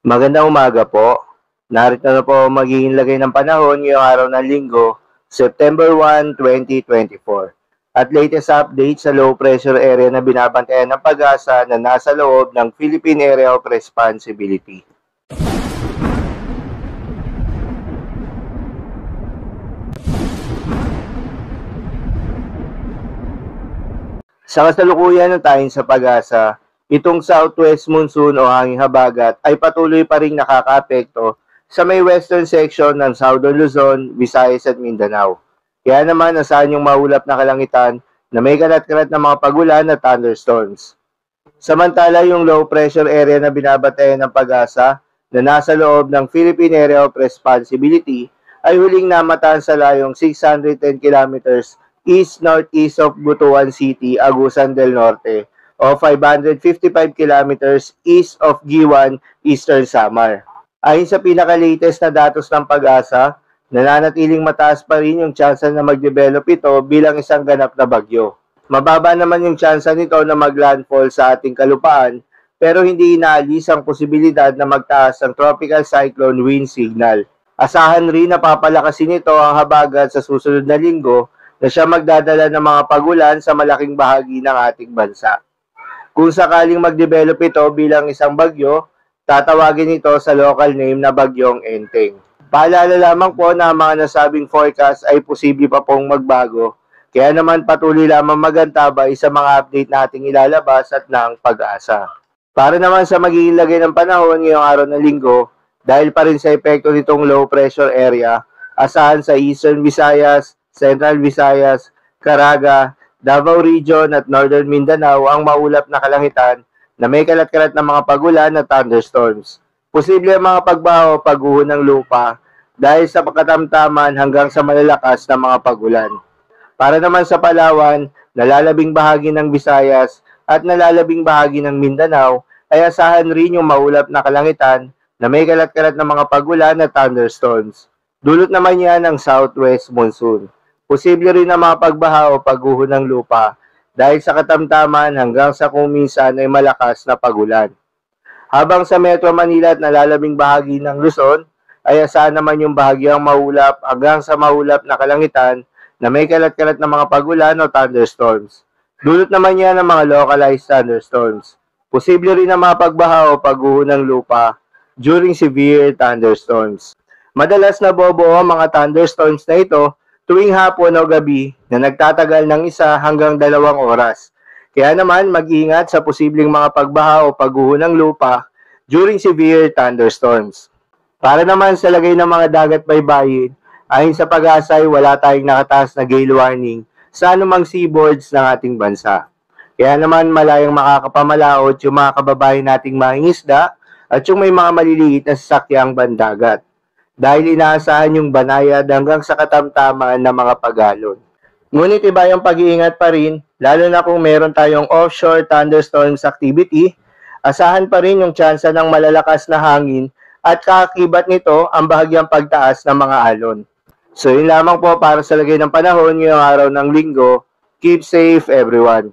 Magandang umaga po. Narito na po ang magiging lagay ng panahon ngayong araw ng Linggo, September 1, 2024. At latest update sa low pressure area na binabantayan ng Pag-asa na nasa loob ng Philippine Area of Responsibility. Sa kasalukuyan ng tayo sa Pag-asa, itong southwest monsoon o hanging habagat ay patuloy pa ring nakakaapekto sa may western section ng Southern Luzon, Visayas at Mindanao. Kaya naman asahan yung maulap na kalangitan na may kalat-kalat na mga pagulan at thunderstorms. Samantala yung low pressure area na binabantayan ng Pag-asa na nasa loob ng Philippine Area of Responsibility ay huling namataan sa layong 610 kilometers east-northeast of Butuan City, Agusan del Norte o 555 kilometers east of Giwan, Eastern Samar. Ayon sa pinaka-latest na datos ng Pag-asa, nananatiling mataas pa rin yung tsansa na mag-develop ito bilang isang ganap na bagyo. Mababa naman yung tsansa nito na mag-landfall sa ating kalupaan pero hindi inaalis ang posibilidad na magtaas ang tropical cyclone wind signal. Asahan rin na papalakasin ito ang habagat sa susunod na linggo na siya magdadala ng mga pagulan sa malaking bahagi ng ating bansa. Kung sakaling mag-develop ito bilang isang bagyo, tatawagin ito sa local name na Bagyong Enteng. Paalala lamang po na ang mga nasabing forecast ay posible pa pong magbago, kaya naman patuloy lamang magantabay sa mga update nating ilalabas at ng Pag-asa. Para naman sa magiging lagay ng panahon ngayong araw ng linggo, dahil pa rin sa epekto nitong low pressure area, asahan sa Eastern Visayas, Central Visayas, Caraga, Davao Region at Northern Mindanao ang maulap na kalangitan na may kalat-kalat na mga pagulan at thunderstorms. Posible ang mga pagbaho o pagguho ng lupa dahil sa pagkatamtaman hanggang sa malalakas na mga pagulan. Para naman sa Palawan, nalalabing bahagi ng Visayas at nalalabing bahagi ng Mindanao ay asahan rin yung maulap na kalangitan na may kalat-kalat na mga pagulan at thunderstorms. Dulot naman yan ng southwest monsoon. Posible rin na mga pagbaha o pagguho ng lupa dahil sa katamtaman hanggang sa kung minsan ay malakas na pagulan. Habang sa Metro Manila at nalalabing bahagi ng Luzon, ay asahan naman yung bahagyang maulap hanggang sa maulap na kalangitan na may kalat-kalat na mga pagulan o thunderstorms. Dulot naman yan ng mga localized thunderstorms. Posible rin na mga pagbaha o pagguho ng lupa during severe thunderstorms. Madalas na bobo ang mga thunderstorms na ito tuwing hapon o gabi na nagtatagal ng 1 hanggang 2 oras. Kaya naman mag-ingat sa posibleng mga pagbaha o pagguho ng lupa during severe thunderstorms. Para naman sa lagay ng mga dagat baybayin, ayon sa Pag-asa ay wala tayong nakataas na gale warning sa anumang seaboards ng ating bansa. Kaya naman malayang makakapamalaot yung mga kababayan nating mangingisda at yung may mga maliliit na sasakyang bandagat. Dahil inaasahan yung banayad hanggang sa katamtaman ng mga pagalon. Ngunit iba yung pag-iingat pa rin, lalo na kung meron tayong offshore thunderstorms activity, asahan pa rin yung tsansa ng malalakas na hangin at kaakibat nito ang bahagyang pagtaas ng mga alon. So yun lamang po para sa lagay ng panahon ngayong araw ng linggo. Keep safe everyone.